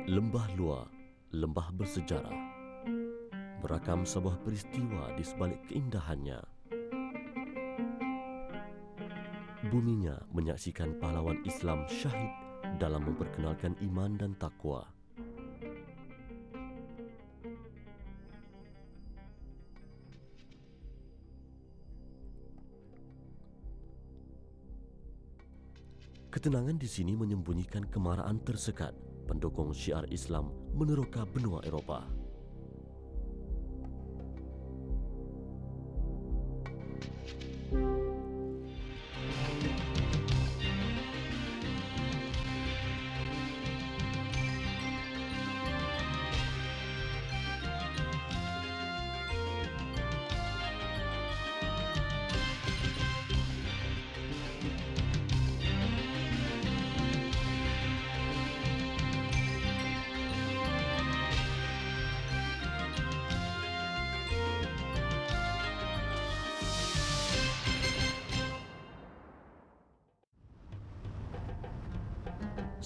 Lembah Luar, lembah bersejarah, merakam sebuah peristiwa di sebalik keindahannya. Buminya menyaksikan pahlawan Islam syahid dalam memperkenalkan iman dan takwa. Ketenangan di sini menyembunyikan kemarahan tersekat pendukung syiar Islam meneroka benua Eropah.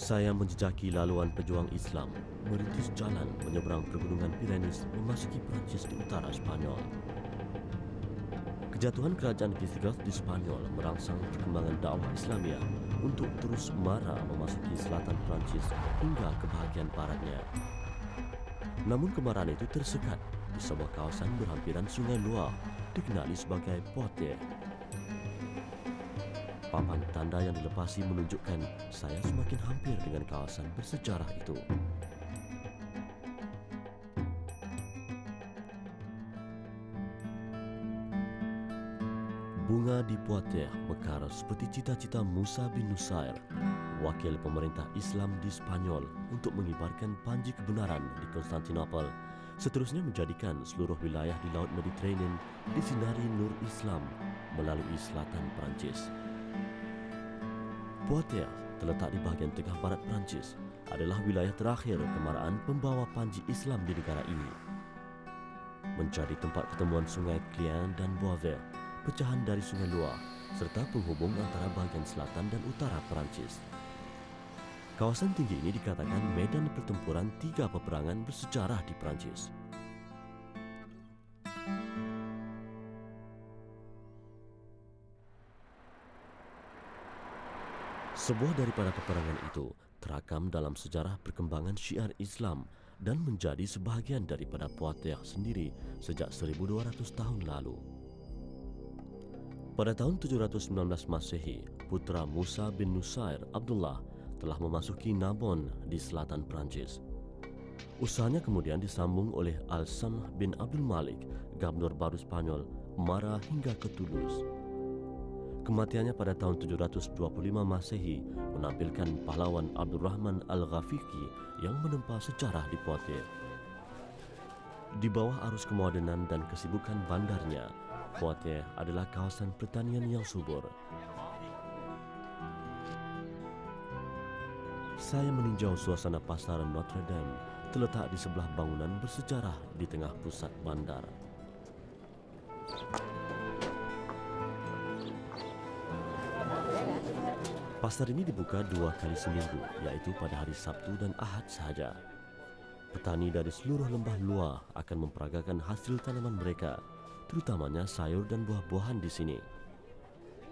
Saya menjejaki laluan pejuang Islam, merintis jalan menyeberang pergunungan Pyrenees memasuki Perancis di utara Spanyol. Kejatuhan kerajaan Visigoth di Spanyol merangsang perkembangan dakwah Islamiyah untuk terus mara memasuki selatan Perancis hingga ke bahagian baratnya. Namun kemarahan itu tersekat di sebuah kawasan berhampiran Sungai Loire dikenali sebagai Poitiers. Papan tanda yang dilepasi menunjukkan saya semakin hampir dengan kawasan bersejarah itu. Bunga di Poitiers mekar seperti cita-cita Musa bin Nusair, wakil pemerintah Islam di Spanyol, untuk mengibarkan panji kebenaran di Konstantinopel, seterusnya menjadikan seluruh wilayah di Laut Mediterranean disinari nur Islam melalui selatan Perancis. Poitiers terletak di bahagian tengah barat Perancis, adalah wilayah terakhir kemarahan pembawa panji Islam di negara ini. Menjadi tempat pertemuan sungai Clien dan Boisvert, pecahan dari sungai Loire, serta penghubung antara bahagian selatan dan utara Perancis. Kawasan tinggi ini dikatakan medan pertempuran 3 peperangan bersejarah di Perancis. Sebuah daripada peperangan itu terakam dalam sejarah perkembangan syiar Islam dan menjadi sebahagian daripada Poitiers sendiri sejak 1200 tahun lalu. Pada tahun 719 Masehi, putra Musa bin Nusair, Abdullah, telah memasuki Narbonne di selatan Perancis. Usahanya kemudian disambung oleh Al-Samh bin Abdul Malik, gubernur baru Spanyol, mara hingga ke Toulouse. Kematiannya pada tahun 725 Masehi menampilkan pahlawan Abdurrahman Al-Ghafiqi yang menempa sejarah di Poitiers. Di bawah arus kemodernan dan kesibukan bandarnya, Poitiers adalah kawasan pertanian yang subur. Saya meninjau suasana pasar Notre Dame, terletak di sebelah bangunan bersejarah di tengah pusat bandar. Pasar ini dibuka 2 kali seminggu, yaitu pada hari Sabtu dan Ahad sahaja. Petani dari seluruh lembah Loire akan memperagakan hasil tanaman mereka, terutamanya sayur dan buah-buahan di sini.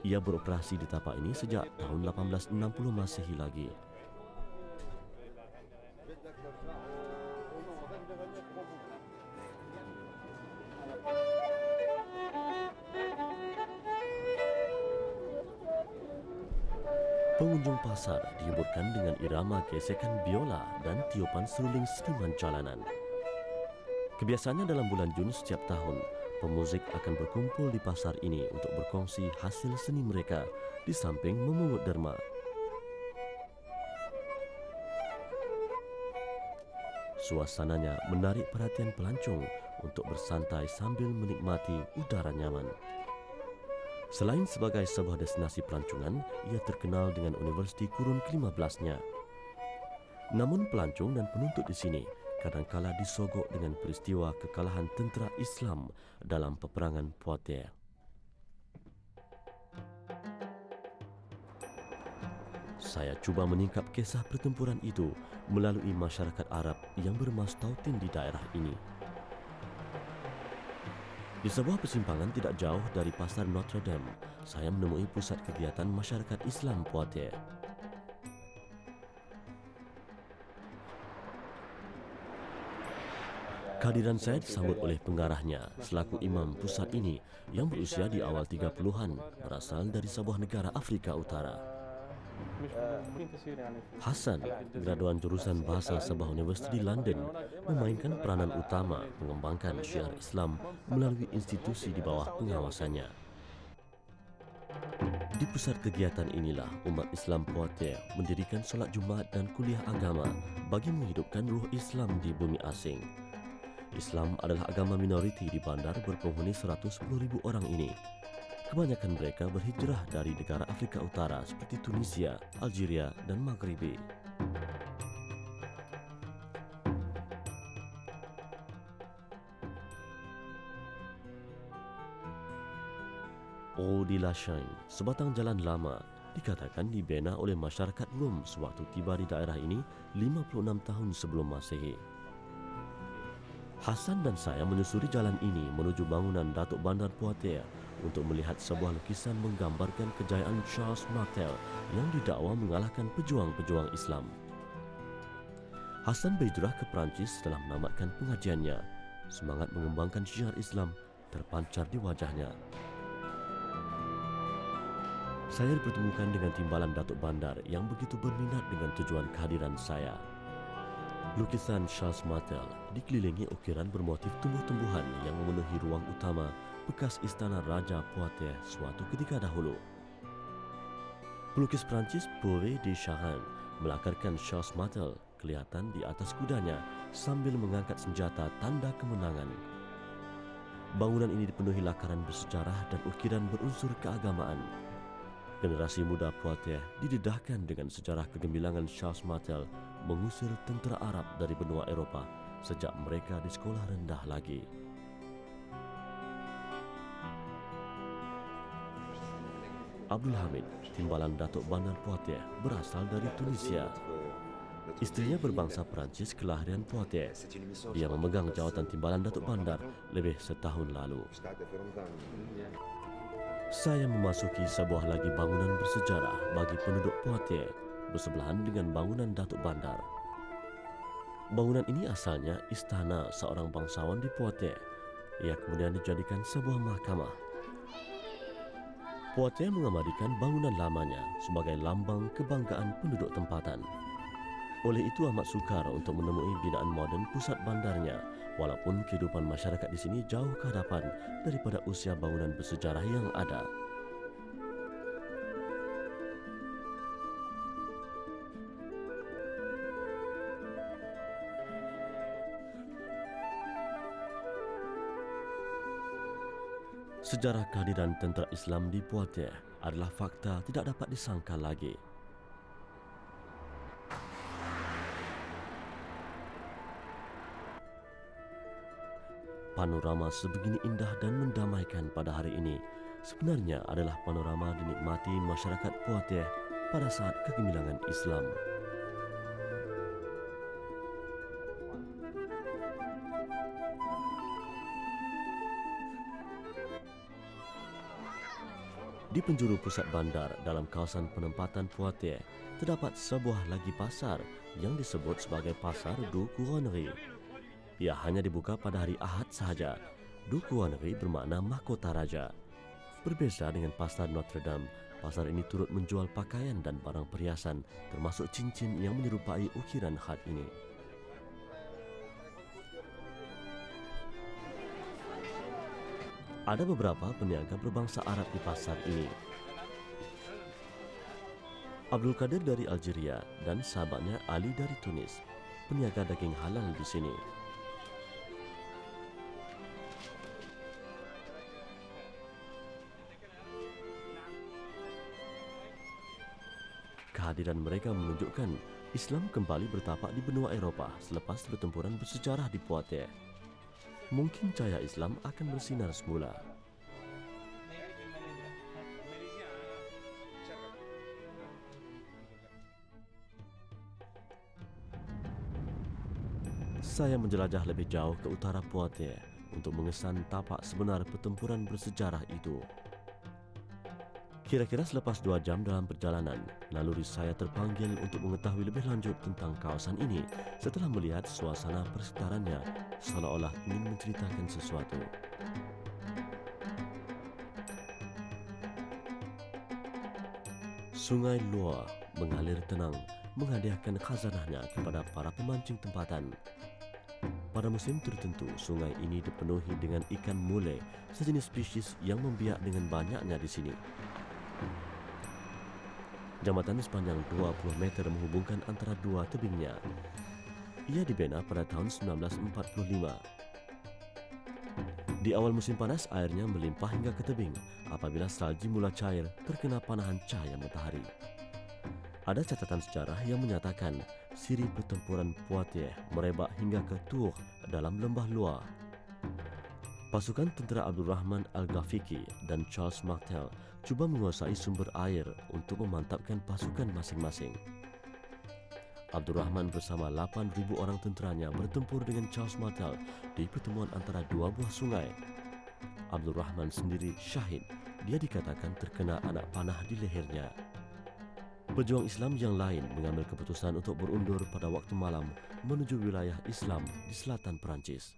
Ia beroperasi di tapak ini sejak tahun 1860 Masehi lagi. Pengunjung pasar dihiburkan dengan irama gesekan biola dan tiupan seruling seniman jalanan. Kebiasaannya dalam bulan Jun setiap tahun, pemuzik akan berkumpul di pasar ini untuk berkongsi hasil seni mereka di samping memungut derma. Suasananya menarik perhatian pelancong untuk bersantai sambil menikmati udara nyaman. Selain sebagai sebuah destinasi pelancongan, ia terkenal dengan universiti kurun ke-15-nya. Namun pelancong dan penuntut di sini kadangkala disogok dengan peristiwa kekalahan tentera Islam dalam peperangan Poitiers. Saya cuba menyingkap kisah pertempuran itu melalui masyarakat Arab yang bermastautin di daerah ini. Di sebuah persimpangan tidak jauh dari Pasar Notre Dame, saya menemui pusat kegiatan masyarakat Islam Poitiers. Kehadiran saya disambut oleh pengarahnya selaku imam pusat ini yang berusia di awal 30-an, berasal dari sebuah negara Afrika Utara. Hassan, graduan jurusan bahasa sebuah universiti di London, memainkan peranan utama mengembangkan syiar Islam melalui institusi di bawah pengawasannya. Di pusat kegiatan inilah umat Islam Poitiers mendirikan solat Jumaat dan kuliah agama bagi menghidupkan ruh Islam di bumi asing. Islam adalah agama minoriti di bandar berpenghuni 110,000 orang ini. Kebanyakan mereka berhijrah dari negara Afrika Utara seperti Tunisia, Algeria, dan Maghribi. Rue de la Chine, sebatang jalan lama, dikatakan dibina oleh masyarakat Rom sewaktu tiba di daerah ini 56 tahun sebelum Masehi. Hassan dan saya menyusuri jalan ini menuju bangunan Datuk Bandar Poitiers untuk melihat sebuah lukisan menggambarkan kejayaan Charles Martel yang didakwa mengalahkan pejuang-pejuang Islam. Hassan berhijrah ke Perancis setelah menamatkan pengajiannya. Semangat mengembangkan syiar Islam terpancar di wajahnya. Saya dipertemukan dengan timbalan Datuk Bandar yang begitu berminat dengan tujuan kehadiran saya. Lukisan Charles Martel dikelilingi ukiran bermotif tumbuh-tumbuhan yang memenuhi ruang utama bekas istana Raja Poitiers suatu ketika dahulu. Pelukis Perancis Paul de Chahan melakarkan Charles Martel kelihatan di atas kudanya sambil mengangkat senjata tanda kemenangan. Bangunan ini dipenuhi lakaran bersejarah dan ukiran berunsur keagamaan. Generasi muda Poitiers didedahkan dengan sejarah kegemilangan Charles Martel mengusir tentera Arab dari benua Eropah sejak mereka di sekolah rendah lagi. Abdul Hamid, timbalan Datuk Bandar Poitiers, berasal dari Tunisia. Istrinya berbangsa Perancis kelahiran Poitiers. Dia memegang jawatan timbalan Datuk Bandar lebih setahun lalu. Saya memasuki sebuah lagi bangunan bersejarah bagi penduduk Poitiers bersebelahan dengan bangunan Datuk Bandar. Bangunan ini asalnya istana seorang bangsawan di Poitiers. Ia kemudian dijadikan sebuah mahkamah. Poitiers mengabadikan bangunan lamanya sebagai lambang kebanggaan penduduk tempatan. Oleh itu amat sukar untuk menemui binaan moden pusat bandarnya, walaupun kehidupan masyarakat di sini jauh ke hadapan daripada usia bangunan bersejarah yang ada. Sejarah kehadiran tentera Islam di Poitiers adalah fakta tidak dapat disangka lagi. Panorama sebegini indah dan mendamaikan pada hari ini sebenarnya adalah panorama dinikmati masyarakat Poitiers pada saat kegemilangan Islam. Di penjuru pusat bandar dalam kawasan penempatan Poitiers terdapat sebuah lagi pasar yang disebut sebagai Pasar du Couronnerie. Ia hanya dibuka pada hari Ahad sahaja. Du Couronnerie bermakna mahkota raja. Berbeza dengan Pasar Notre Dame, pasar ini turut menjual pakaian dan barang perhiasan termasuk cincin yang menyerupai ukiran khat ini. Ada beberapa peniaga berbangsa Arab di pasar ini. Abdul Qadir dari Algeria dan sahabatnya Ali dari Tunis, peniaga daging halal di sini. Kehadiran mereka menunjukkan Islam kembali bertapak di benua Eropah selepas pertempuran bersejarah di Poitiers. Mungkin cahaya Islam akan bersinar semula. Saya menjelajah lebih jauh ke utara Poitiers untuk mengesan tapak sebenar pertempuran bersejarah itu. Kira-kira selepas 2 jam dalam perjalanan, naluri saya terpanggil untuk mengetahui lebih lanjut tentang kawasan ini setelah melihat suasana persekitarannya seolah-olah ingin menceritakan sesuatu. Sungai Loire mengalir tenang, menghadiahkan khazanahnya kepada para pemancing tempatan. Pada musim tertentu, sungai ini dipenuhi dengan ikan mule, sejenis spesies yang membiak dengan banyaknya di sini. Jambatan sepanjang 20 meter menghubungkan antara dua tebingnya. Ia dibina pada tahun 1945. Di awal musim panas, airnya melimpah hingga ke tebing apabila salji mula cair terkena panahan cahaya matahari. Ada catatan sejarah yang menyatakan siri pertempuran Poitiers merebak hingga ke Tours dalam lembah Loire. Pasukan tentera Abdul Rahman Al-Ghafiqi dan Charles Martel cuba menguasai sumber air untuk memantapkan pasukan masing-masing. Abdul Rahman bersama 8,000 orang tenteranya bertempur dengan Charles Martel di pertemuan antara dua buah sungai. Abdul Rahman sendiri syahid. Dia dikatakan terkena anak panah di lehernya. Pejuang Islam yang lain mengambil keputusan untuk berundur pada waktu malam menuju wilayah Islam di selatan Perancis.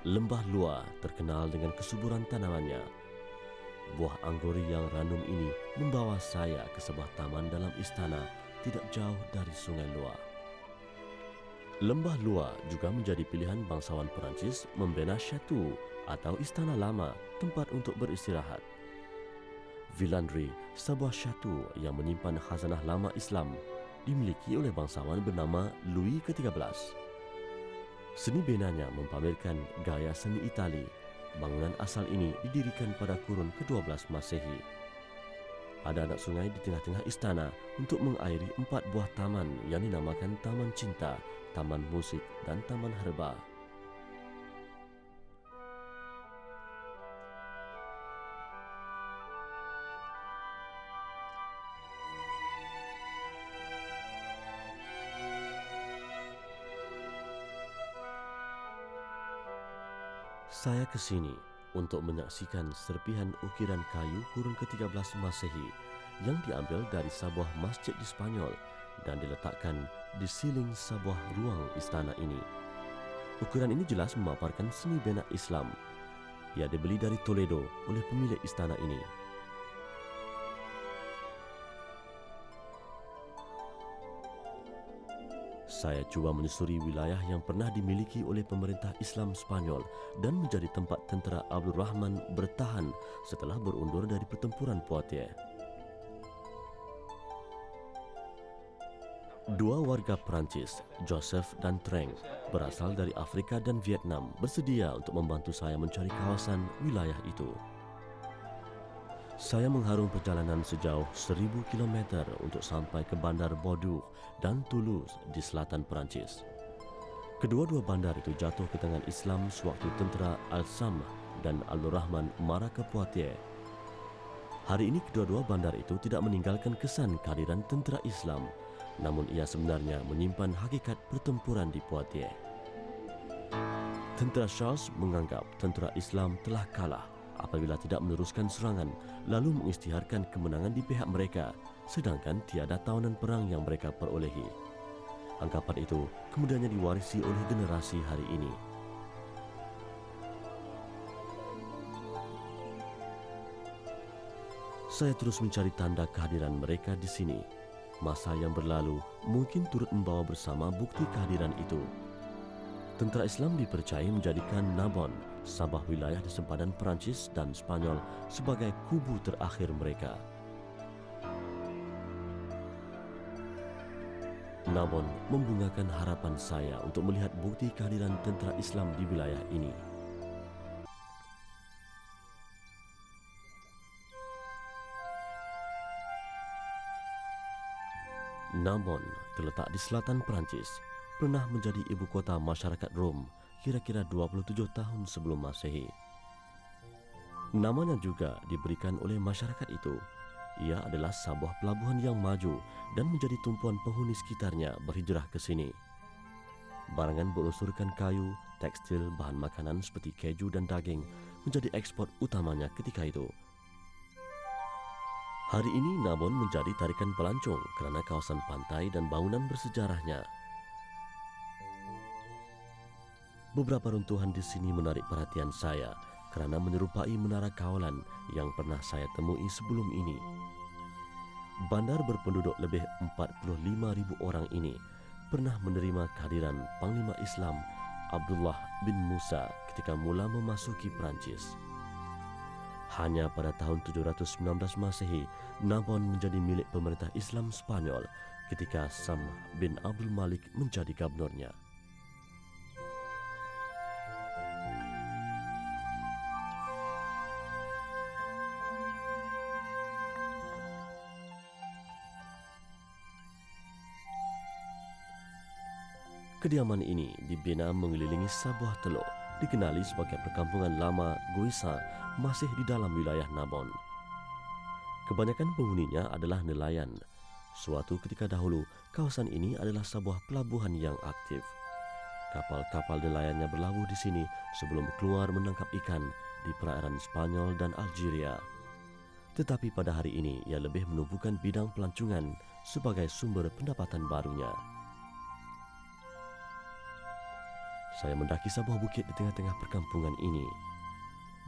Lembah Loire terkenal dengan kesuburan tanamannya. Buah angguri yang randum ini membawa saya ke sebuah taman dalam istana tidak jauh dari Sungai Loire. Lembah Loire juga menjadi pilihan bangsawan Perancis membina chateau atau istana lama, tempat untuk beristirahat. Villandry, sebuah chateau yang menyimpan khazanah lama Islam, dimiliki oleh bangsawan bernama Louis XIII. Seni benanya mempamerkan gaya seni Itali. Bangunan asal ini didirikan pada kurun ke-12 Masehi. Ada anak sungai di tengah-tengah istana untuk mengairi 4 buah taman yang dinamakan Taman Cinta, Taman Musik dan Taman Herba. Saya ke sini untuk menyaksikan serpihan ukiran kayu kurun ke-13 Masehi yang diambil dari sebuah masjid di Spanyol dan diletakkan di siling sebuah ruang istana ini. Ukiran ini jelas memaparkan seni bina Islam. Ia dibeli dari Toledo oleh pemilik istana ini. Saya cuba menyusuri wilayah yang pernah dimiliki oleh pemerintah Islam Spanyol dan menjadi tempat tentera Abdul Rahman bertahan setelah berundur dari pertempuran Poitiers. Dua warga Perancis, Joseph dan Trang, berasal dari Afrika dan Vietnam, bersedia untuk membantu saya mencari kawasan wilayah itu. Saya mengharung perjalanan sejauh 1,000 km untuk sampai ke bandar Bordeaux dan Toulouse di selatan Perancis. Kedua-dua bandar itu jatuh ke tangan Islam sewaktu tentera Al-Sam dan Abdul Rahman marah ke Poitiers. Hari ini kedua-dua bandar itu tidak meninggalkan kesan kehadiran tentera Islam, namun ia sebenarnya menyimpan hakikat pertempuran di Poitiers. Tentera Charles menganggap tentera Islam telah kalah apabila tidak meneruskan serangan lalu mengisytiharkan kemenangan di pihak mereka, sedangkan tiada tawanan perang yang mereka perolehi. Anggapan itu kemudiannya diwarisi oleh generasi hari ini. Saya terus mencari tanda kehadiran mereka di sini. Masa yang berlalu mungkin turut membawa bersama bukti kehadiran itu. Tentera Islam dipercayai menjadikan Narbonne, sebuah wilayah di sempadan Perancis dan Spanyol, sebagai kubu terakhir mereka. Narbonne membungakan harapan saya untuk melihat bukti kehadiran tentera Islam di wilayah ini. Narbonne terletak di selatan Perancis, pernah menjadi ibu kota masyarakat Rom kira-kira 27 tahun sebelum Masehi. Namanya juga diberikan oleh masyarakat itu ia adalah sebuah pelabuhan yang maju dan menjadi tumpuan penghuni sekitarnya berhijrah ke sini. Barangan berunsurkan kayu, tekstil, bahan makanan seperti keju dan daging menjadi ekspor utamanya ketika itu. Hari ini Nabon menjadi tarikan pelancong kerana kawasan pantai dan bangunan bersejarahnya. Beberapa runtuhan di sini menarik perhatian saya kerana menyerupai menara kawalan yang pernah saya temui sebelum ini. Bandar berpenduduk lebih 45,000 orang ini pernah menerima kehadiran Panglima Islam Abdullah bin Musa ketika mula memasuki Perancis. Hanya pada tahun 719 Masehi, Nabon menjadi milik pemerintah Islam Spanyol ketika Sam bin Abdul Malik menjadi gubernurnya. Kediaman ini dibina mengelilingi sebuah teluk dikenali sebagai perkampungan lama Guisa masih di dalam wilayah Nabon. Kebanyakan penghuninya adalah nelayan. Suatu ketika dahulu, kawasan ini adalah sebuah pelabuhan yang aktif. Kapal-kapal nelayannya berlabuh di sini sebelum keluar menangkap ikan di perairan Spanyol dan Algeria. Tetapi pada hari ini, ia lebih menumpukan bidang pelancongan sebagai sumber pendapatan barunya. Saya mendaki sebuah bukit di tengah-tengah perkampungan ini.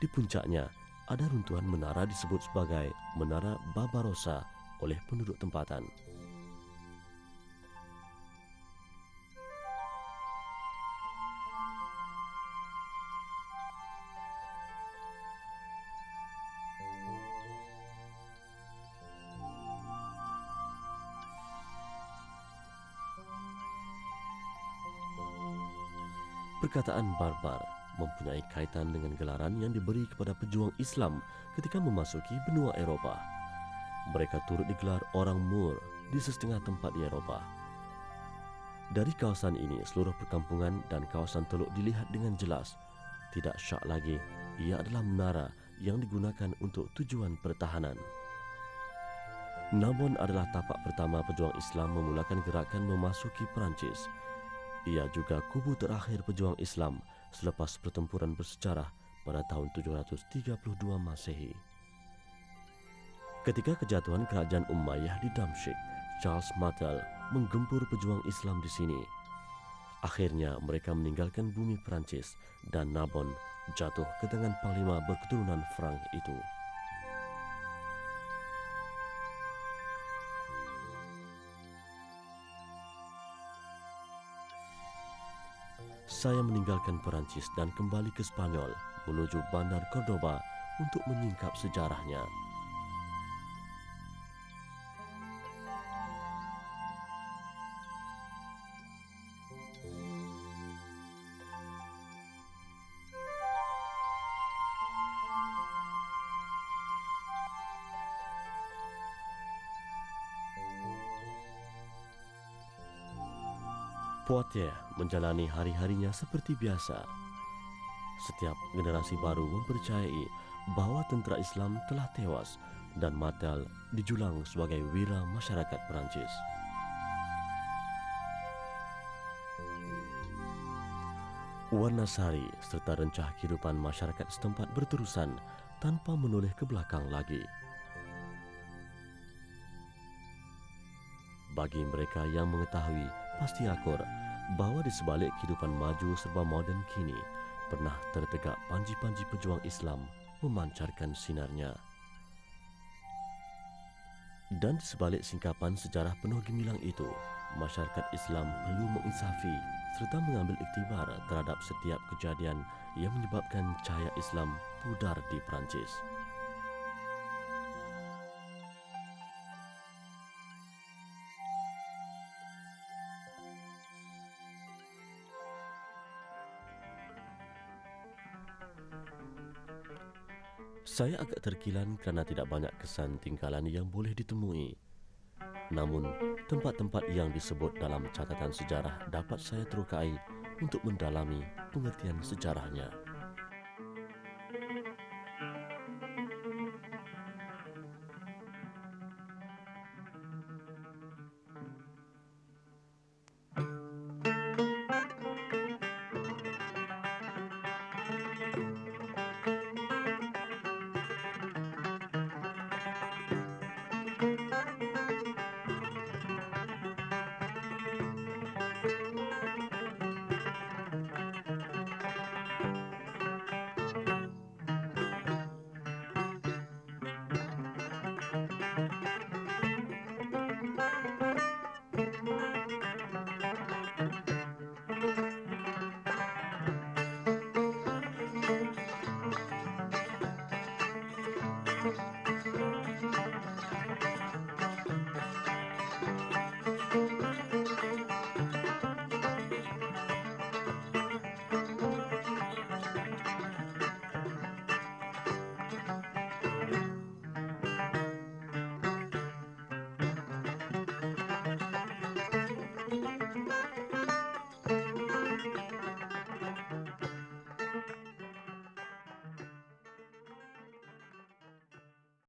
Di puncaknya, ada runtuhan menara disebut sebagai Menara Barbarossa oleh penduduk tempatan. Perkataan barbar mempunyai kaitan dengan gelaran yang diberi kepada pejuang Islam ketika memasuki benua Eropah. Mereka turut digelar orang Moor di setengah tempat di Eropah. Dari kawasan ini, seluruh perkampungan dan kawasan teluk dilihat dengan jelas. Tidak syak lagi, ia adalah menara yang digunakan untuk tujuan pertahanan. Nabon adalah tapak pertama pejuang Islam memulakan gerakan memasuki Perancis. Ia juga kubu terakhir pejuang Islam selepas pertempuran bersejarah pada tahun 732 Masehi. Ketika kejatuhan kerajaan Umayyah di Damsyik, Charles Martel menggempur pejuang Islam di sini. Akhirnya mereka meninggalkan bumi Perancis dan Nabon jatuh ke tangan panglima berketurunan Frank itu. Saya meninggalkan Perancis dan kembali ke Spanyol menuju bandar Cordoba untuk menyingkap sejarahnya. Poitiers menjalani hari-harinya seperti biasa. Setiap generasi baru mempercayai bahawa tentera Islam telah tewas dan Martel dijulang sebagai wira masyarakat Perancis. Warna sari serta rencah kehidupan masyarakat setempat berterusan tanpa menoleh ke belakang lagi. Bagi mereka yang mengetahui pasti akur bahawa di sebalik kehidupan maju serba moden kini pernah tertegak panji-panji pejuang Islam memancarkan sinarnya. Dan di sebalik singkapan sejarah penuh gemilang itu, masyarakat Islam perlu menginsafi serta mengambil iktibar terhadap setiap kejadian yang menyebabkan cahaya Islam pudar di Perancis. Saya agak terkilan kerana tidak banyak kesan tinggalan yang boleh ditemui. Namun, tempat-tempat yang disebut dalam catatan sejarah dapat saya terokai untuk mendalami pengertian sejarahnya.